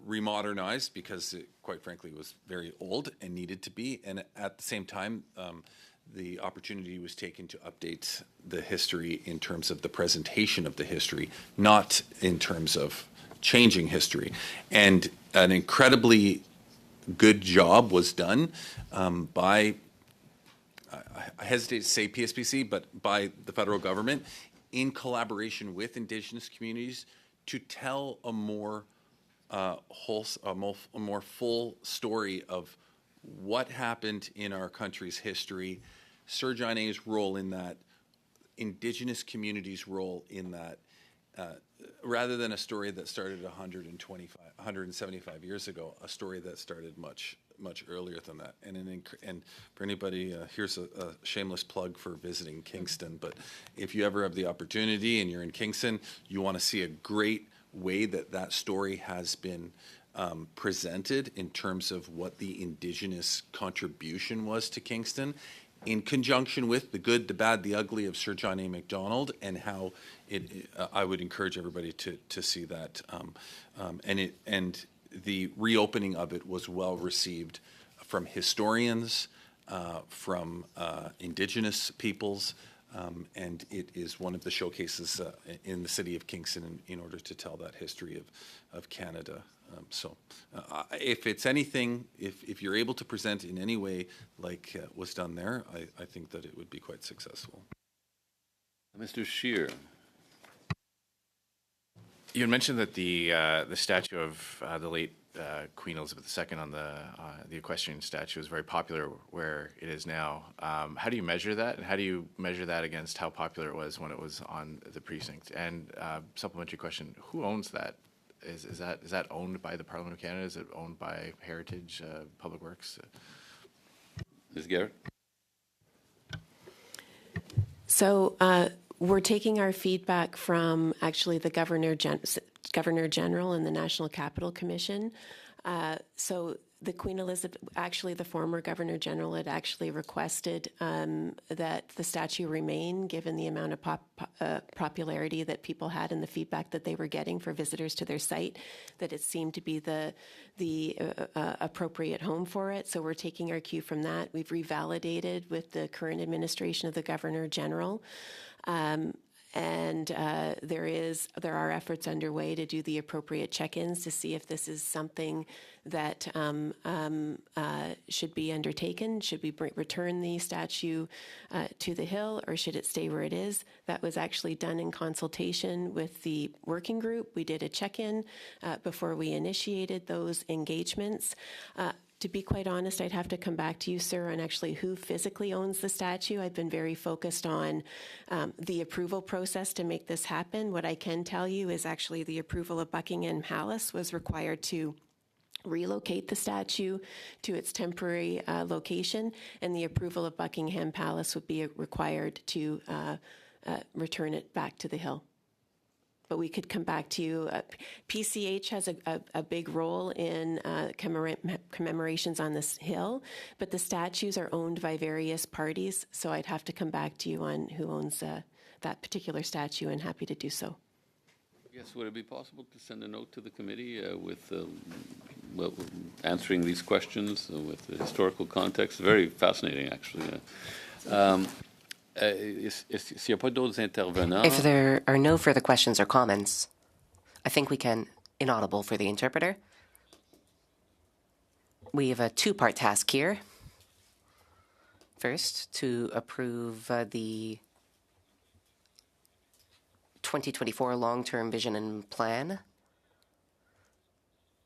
remodernized because it, quite frankly, was very old and needed to be. And at the same time, the opportunity was taken to update the history in terms of the presentation of the history, not in terms of changing history. And an incredibly good job was done by, I hesitate to say PSPC, but by the federal government in collaboration with Indigenous communities to tell a more a more full story of what happened in our country's history, Sir John A.'s role in that, Indigenous communities' role in that, rather than a story that started 175 years ago, a story that started much earlier than that. And for anybody, here's a shameless plug for visiting Kingston. But if you ever have the opportunity and you're in Kingston, you want to see a great way that story has been presented in terms of what the Indigenous contribution was to Kingston, in conjunction with the good, the bad, the ugly of Sir John A. Macdonald, and how I would encourage everybody to see that. And the reopening of it was well received from historians, from Indigenous peoples, and it is one of the showcases in the city of Kingston in order to tell that history of Canada. If it's anything, if you're able to present in any way like was done there, I think that it would be quite successful. Mr. Scheer. You had mentioned that the statue of the late Queen Elizabeth II on the equestrian statue is very popular where it is now. How do you measure that, and how do you measure that against how popular it was when it was on the precinct? And supplementary question: who owns that? Is that owned by the Parliament of Canada? Is it owned by Heritage, Public Works? Ms. Garrett? So we're taking our feedback from actually the Governor General and the National Capital Commission. So the Queen Elizabeth, actually the former Governor General, had actually requested that the statue remain, given the amount of popularity that people had and the feedback that they were getting for visitors to their site, that it seemed to be the appropriate home for it. So we're taking our cue from that. We've revalidated with the current administration of the Governor General. And there are efforts underway to do the appropriate check-ins to see if this is something that should be undertaken. Should we return the statue to the Hill, or should it stay where it is? That was actually done in consultation with the working group. We did a check-in before we initiated those engagements. To be quite honest, I'd have to come back to you, sir, on actually who physically owns the statue. I've been very focused on the approval process to make this happen. What I can tell you is actually the approval of Buckingham Palace was required to relocate the statue to its temporary location, and the approval of Buckingham Palace would be required to return it back to the Hill. But we could come back to you. PCH has a big role in commemorations on this hill, but the statues are owned by various parties, so I'd have to come back to you on who owns that particular statue, and happy to do so. Yes, would it be possible to send a note to the committee with answering these questions with the historical context? Very fascinating, actually. If there are no further questions or comments, I think we can, inaudible for the interpreter. We have a two-part task here. First, to approve the 2024 long-term vision and plan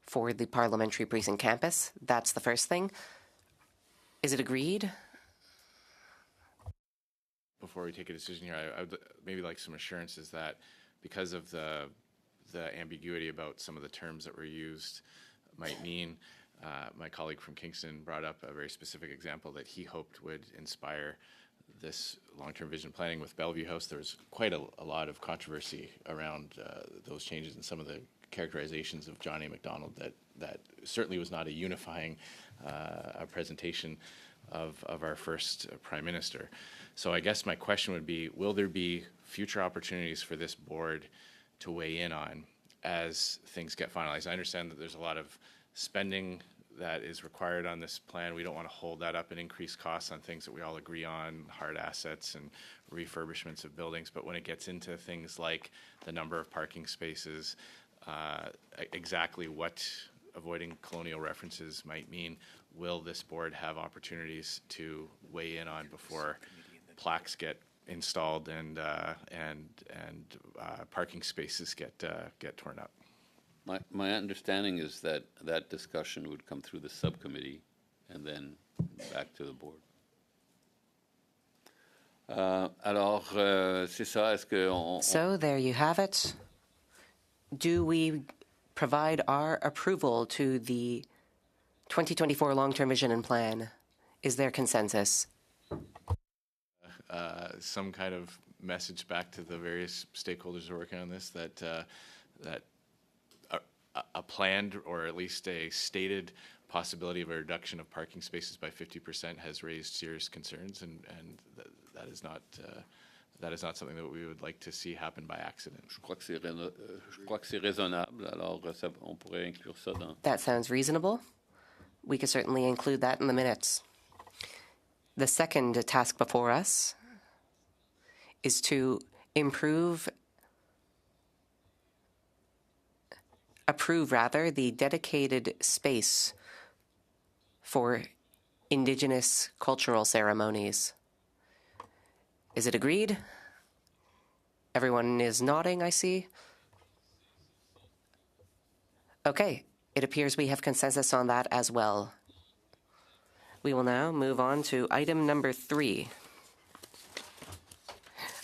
for the Parliamentary Precinct campus. That's the first thing. Is it agreed? Before we take a decision here, I would maybe like some assurances that because of the ambiguity about some of the terms that were used might mean, my colleague from Kingston brought up a very specific example that he hoped would inspire this long-term vision planning with Bellevue House. There was quite a lot of controversy around those changes and some of the characterizations of John A. Macdonald that certainly was not a unifying presentation of our first Prime Minister. So I guess my question would be, will there be future opportunities for this board to weigh in on as things get finalized? I understand that there's a lot of spending that is required on this plan. We don't want to hold that up and increase costs on things that we all agree on, hard assets and refurbishments of buildings. But when it gets into things like the number of parking spaces, exactly what avoiding colonial references might mean, will this board have opportunities to weigh in on before plaques get installed and parking spaces get torn up? My understanding is that that discussion would come through the subcommittee and then back to the board. Alors, c'est ça. Est-ce que So there you have it. Do we provide our approval to the 2024 long-term vision and plan? Is there consensus? Some kind of message back to the various stakeholders who are working on this that a planned or at least a stated possibility of a reduction of parking spaces by 50% has raised serious concerns, and that is not something that we would like to see happen by accident. Je crois que c'est raisonnable. Alors, on pourrait inclure ça dans. That sounds reasonable. We could certainly include that in the minutes. The second task before us is to approve the dedicated space for Indigenous cultural ceremonies. Is it agreed? Everyone is nodding, I see. Okay, it appears we have consensus on that as well. We will now move on to item number 3.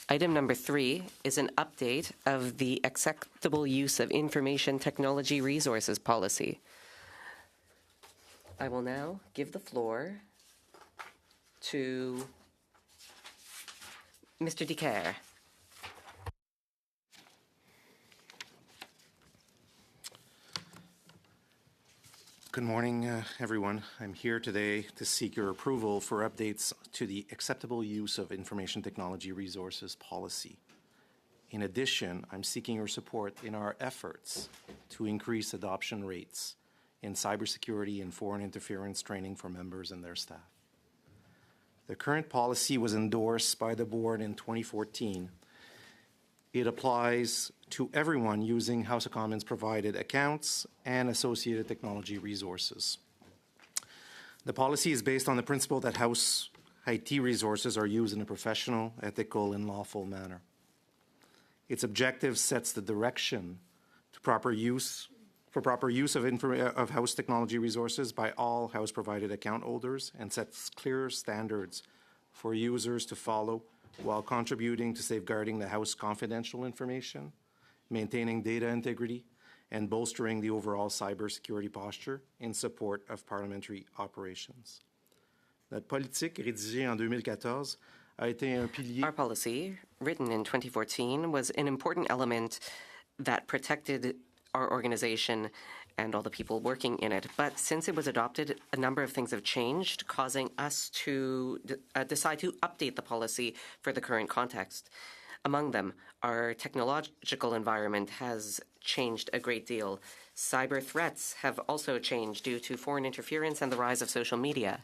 Item number 3 is an update of the acceptable use of information technology resources policy. I will now give the floor to Mr. Dicaire. Good morning, everyone. I'm here today to seek your approval for updates to the acceptable use of information technology resources policy. In addition, I'm seeking your support in our efforts to increase adoption rates in cybersecurity and foreign interference training for members and their staff. The current policy was endorsed by the board in 2014. It applies to everyone using House of Commons provided accounts and associated technology resources. The policy is based on the principle that House IT resources are used in a professional, ethical, and lawful manner. Its objective sets the direction to proper use of House technology resources by all House provided account holders and sets clear standards for users to follow while contributing to safeguarding the House confidential information, maintaining data integrity, and bolstering the overall cybersecurity posture in support of parliamentary operations. Notre politique, rédigée en 2014, a été un pilier. Our policy, written in 2014, was an important element that protected our organization and all the people working in it. But since it was adopted, a number of things have changed, causing us to decide to update the policy for the current context. Among them, our technological environment has changed a great deal. Cyber threats have also changed due to foreign interference and the rise of social media.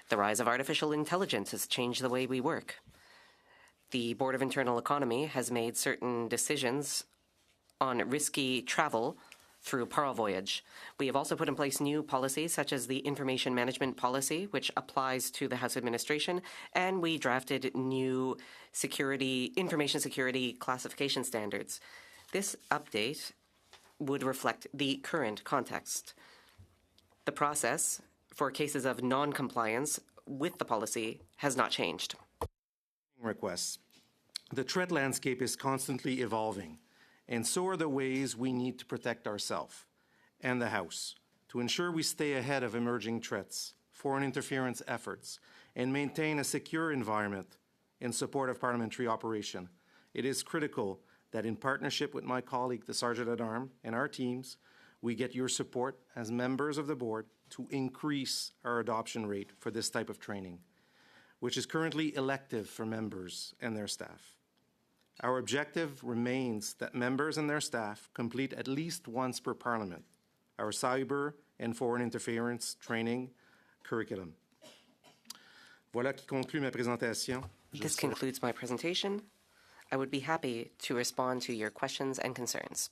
The rise of artificial intelligence has changed the way we work. The Board of Internal Economy has made certain decisions on risky travel through Paravoyage. We have also put in place new policies such as the Information Management Policy, which applies to the House Administration, and we drafted new information security classification standards. This update would reflect the current context. The process for cases of non-compliance with the policy has not changed. Requests. The threat landscape is constantly evolving, and so are the ways we need to protect ourselves and the House to ensure we stay ahead of emerging threats, foreign interference efforts, and maintain a secure environment in support of parliamentary operation. It is critical that in partnership with my colleague, the Sergeant-at-Arms, and our teams, we get your support as members of the board to increase our adoption rate for this type of training, which is currently elective for members and their staff. Our objective remains that members and their staff complete at least once per Parliament our cyber and foreign interference training curriculum. Voilà qui conclut ma présentation. This concludes my presentation. I would be happy to respond to your questions and concerns.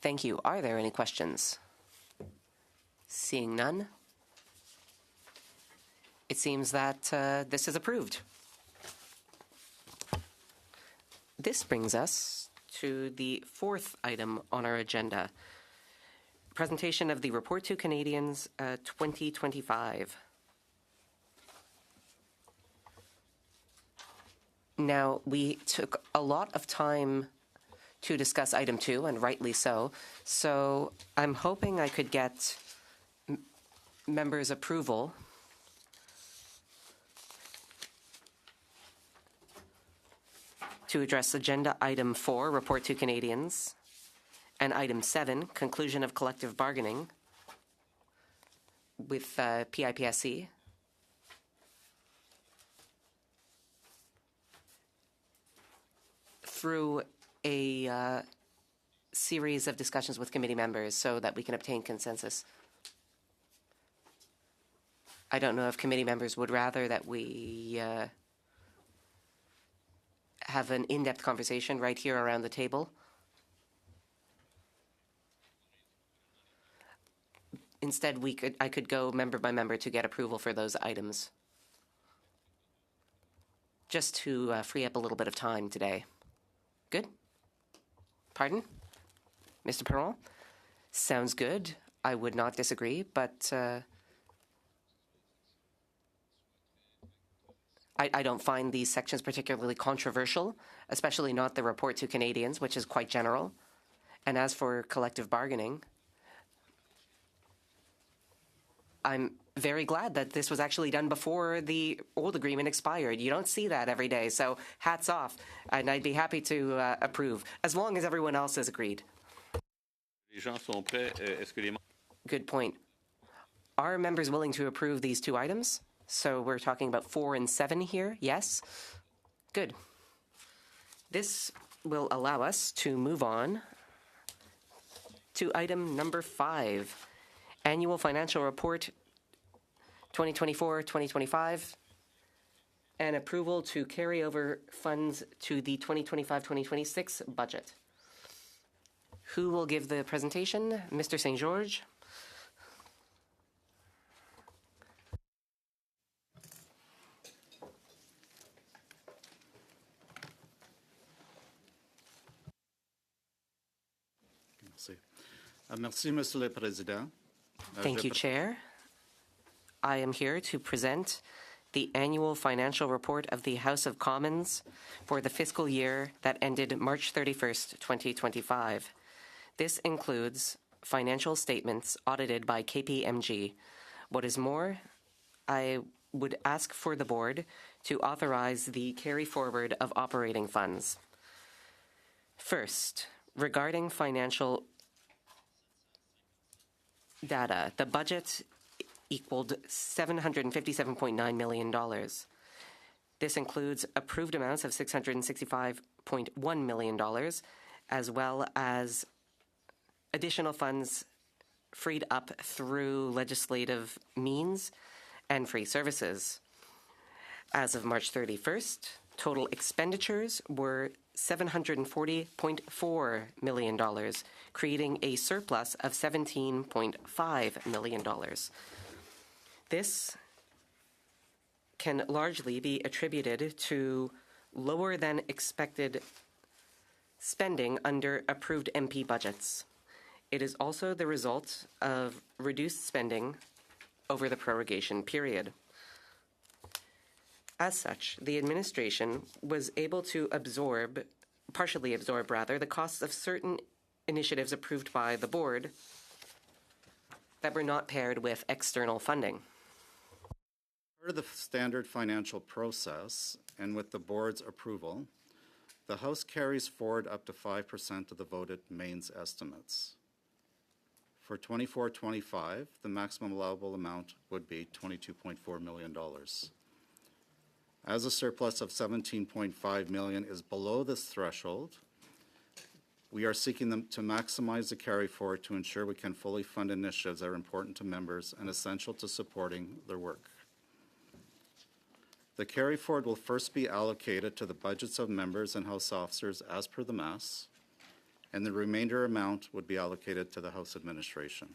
Thank you. Are there any questions? Seeing none, it seems that this is approved. This brings us to the fourth item on our agenda. Presentation of the Report to Canadians 2025. Now, we took a lot of time to discuss item 2, and rightly so. So I'm hoping I could get members' approval to address agenda item 4, Report to Canadians, and item 7, Conclusion of Collective Bargaining with PIPSC. Through a series of discussions with committee members so that we can obtain consensus. I don't know if committee members would rather that we have an in-depth conversation right here around the table. Instead, I could go member by member to get approval for those items, just to free up a little bit of time today. Good? Pardon? Mr. Perron? Sounds good. I would not disagree, but I don't find these sections particularly controversial, especially not the Report to Canadians, which is quite general. And as for collective bargaining, I'm very glad that this was actually done before the old agreement expired. You don't see that every day, so hats off. And I'd be happy to approve, as long as everyone else has agreed. Good point. Are members willing to approve these two items? So we're talking about 4 and 7 here, yes? Good. This will allow us to move on to item number 5. Annual Financial Report 2024-2025 and approval to carry over funds to the 2025-2026 budget. Who will give the presentation? Mr. St. George. Merci, Monsieur le Président. Thank you, Chair. I am here to present the annual financial report of the House of Commons for the fiscal year that ended March 31st, 2025. This includes financial statements audited by KPMG. What is more, I would ask for the board to authorize the carry forward of operating funds. First, regarding financial data, the budget equaled $757.9 million. This includes approved amounts of $665.1 million, as well as additional funds freed up through legislative means and free services. As of March 31st, total expenditures were $740.4 million, creating a surplus of $17.5 million. This can largely be attributed to lower than expected spending under approved MP budgets. It is also the result of reduced spending over the prorogation period. As such, the administration was able to partially absorb, the costs of certain initiatives approved by the board that were not paired with external funding. Part of the standard financial process, and with the board's approval, the House carries forward up to 5% of the voted mains estimates. For 24-25, the maximum allowable amount would be $22.4 million. As a surplus of $17.5 million is below this threshold, we are seeking them to maximize the carry forward to ensure we can fully fund initiatives that are important to members and essential to supporting their work. The carry forward will first be allocated to the budgets of members and House officers as per the Mass, and the remainder amount would be allocated to the House administration.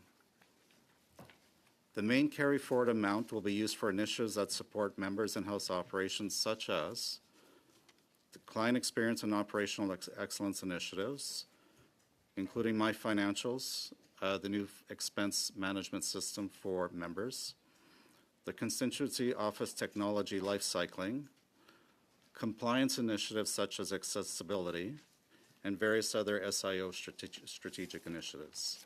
The main carry forward amount will be used for initiatives that support members and House operations, such as the client experience and operational excellence initiatives, including My Financials, the new expense management system for members, the constituency office technology life cycling, compliance initiatives such as accessibility, and various other SIO strategic initiatives.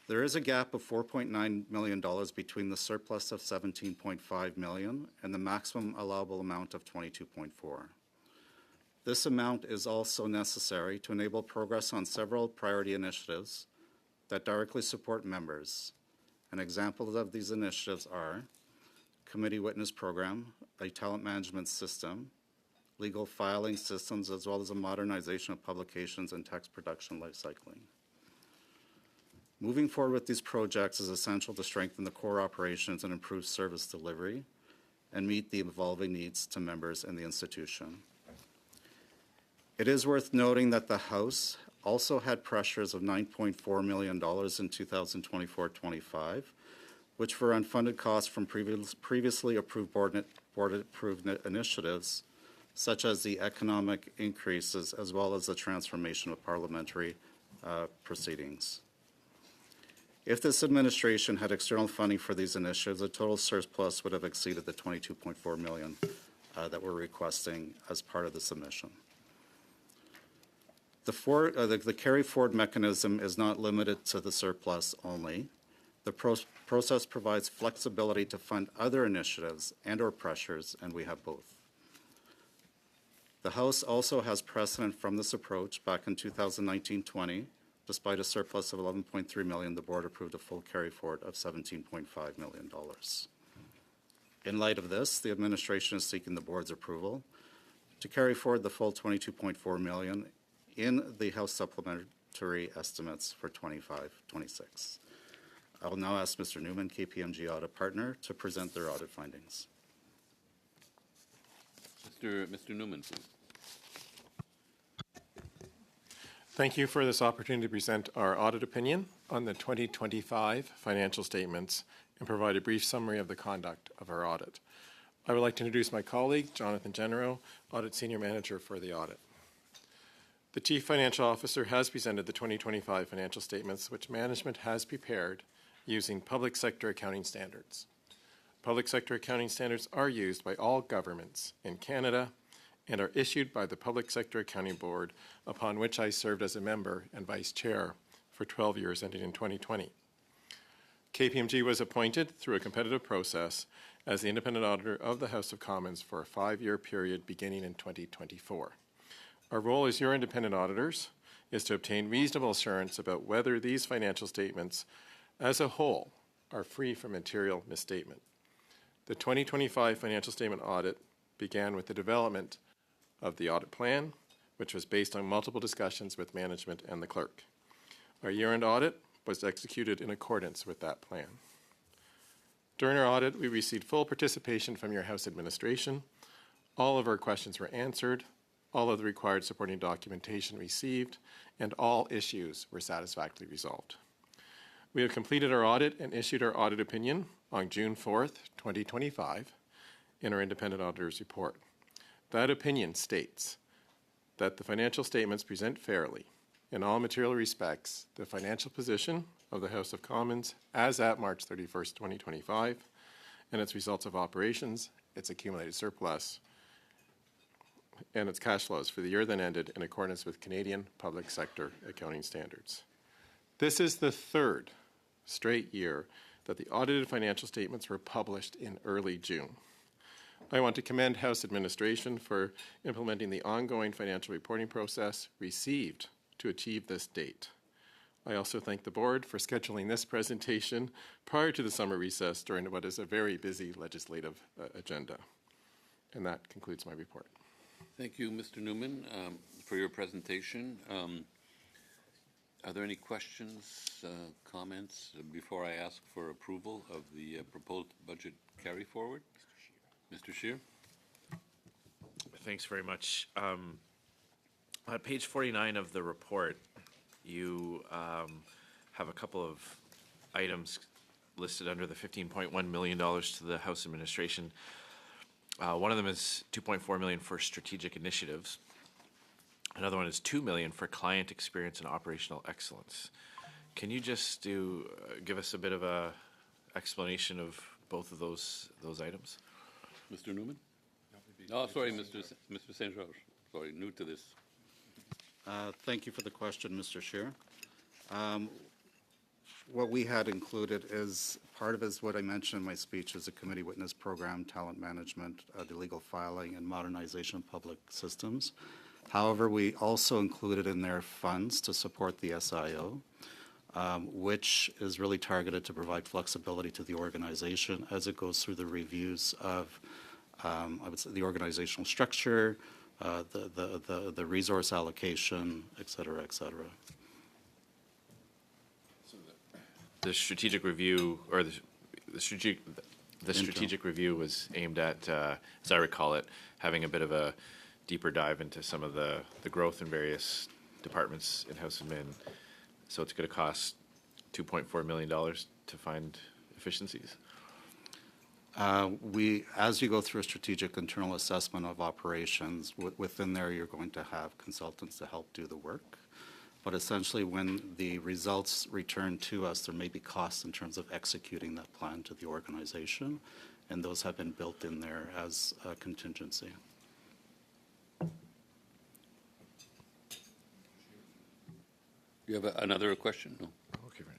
There is a gap of $4.9 million between the surplus of $17.5 million and the maximum allowable amount of $22.4. This amount is also necessary to enable progress on several priority initiatives that directly support members. And examples of these initiatives are Committee Witness Program, a talent management system, legal filing systems, as well as a modernization of publications and text production lifecycling. Moving forward with these projects is essential to strengthen the core operations and improve service delivery and meet the evolving needs to members in the institution. It is worth noting that the House also had pressures of $9.4 million in 2024-25, which were unfunded costs from previously approved board-approved initiatives, such as the economic increases as well as the transformation of parliamentary proceedings. If this administration had external funding for these initiatives, the total surplus would have exceeded the $22.4 million that we're requesting as part of the submission. The carry forward mechanism is not limited to the surplus only. The process provides flexibility to fund other initiatives and/or pressures, and we have both. The House also has precedent from this approach. Back in 2019-20, despite a surplus of $11.3 million, the board approved a full carry forward of $17.5 million. In light of this, the administration is seeking the board's approval to carry forward the full $22.4 million in the House supplementary estimates for 25-26. I will now ask Mr. Newman, KPMG Audit Partner, to present their audit findings. Mr. Newman, please. Thank you for this opportunity to present our audit opinion on the 2025 financial statements and provide a brief summary of the conduct of our audit. I would like to introduce my colleague, Jonathan Genero, Audit Senior Manager for the audit. The Chief Financial Officer has presented the 2025 financial statements, which management has prepared using public sector accounting standards. Public sector accounting standards are used by all governments in Canada and are issued by the Public Sector Accounting Board, upon which I served as a member and vice chair for 12 years, ending in 2020. KPMG was appointed through a competitive process as the independent auditor of the House of Commons for a 5-year period beginning in 2024. Our role as your independent auditors is to obtain reasonable assurance about whether these financial statements as a whole are free from material misstatement. The 2025 financial statement audit began with the development of the audit plan, which was based on multiple discussions with management and the clerk. Our year-end audit was executed in accordance with that plan. During our audit, we received full participation from your House administration. All of our questions were answered, all of the required supporting documentation received, and all issues were satisfactorily resolved. We have completed our audit and issued our audit opinion on June 4th, 2025, in our independent auditor's report. That opinion states that the financial statements present fairly, in all material respects, the financial position of the House of Commons as at March 31st, 2025, and its results of operations, its accumulated surplus, and its cash flows for the year then ended in accordance with Canadian public sector accounting standards. This is the third straight year that the audited financial statements were published in early June. I want to commend House administration for implementing the ongoing financial reporting process received to achieve this date. I also thank the board for scheduling this presentation prior to the summer recess during what is a very busy legislative agenda. And that concludes my report. Thank you, Mr. Newman, for your presentation. Are there any questions, comments before I ask for approval of the proposed budget carry forward? Mr. Scheer? Thanks very much. On page 49 of the report, you have a couple of items listed under the $15.1 million to the House administration. One of them is 2.4 million for strategic initiatives. Another one is 2 million for client experience and operational excellence. Can you just give us a bit of a explanation of both of those items? Mr. Newman? Oh, sorry, Mr. St. George. Sorry, new to this. Thank you for the question, Mr. Scheer. What we had included is, part of it is what I mentioned in my speech, is a committee witness program, talent management, the legal filing, and modernization of public systems. However, we also included in there funds to support the SIO, which is really targeted to provide flexibility to the organization as it goes through the reviews of, I would say, the organizational structure, the resource allocation, et cetera, et cetera. The strategic review, or the strategic review was aimed at, as I recall it, having a bit of a deeper dive into some of the growth in various departments in House Admin. So it's going to cost $2.4 million to find efficiencies. As you go through a strategic internal assessment of operations, within there you're going to have consultants to help do the work. But essentially, when the results return to us, there may be costs in terms of executing that plan to the organization, and those have been built in there as a contingency. You have another question? No. Okay, right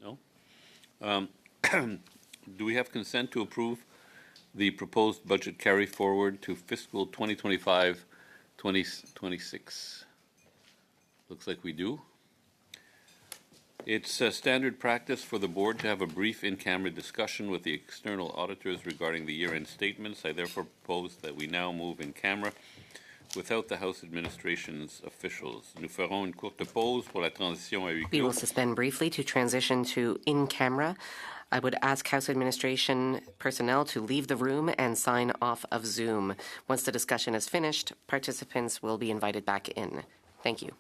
now. No? Do we have consent to approve the proposed budget carry forward to fiscal 2025-2026? Looks like we do. It's standard practice for the board to have a brief in-camera discussion with the external auditors regarding the year-end statements. I therefore propose that we now move in camera without the House Administration's officials. Nous ferons une courte pause pour la transition à huis We will clos. suspend briefly to transition to in-camera. I would ask House Administration personnel to leave the room and sign off of Zoom. Once the discussion is finished, participants will be invited back in. Thank you.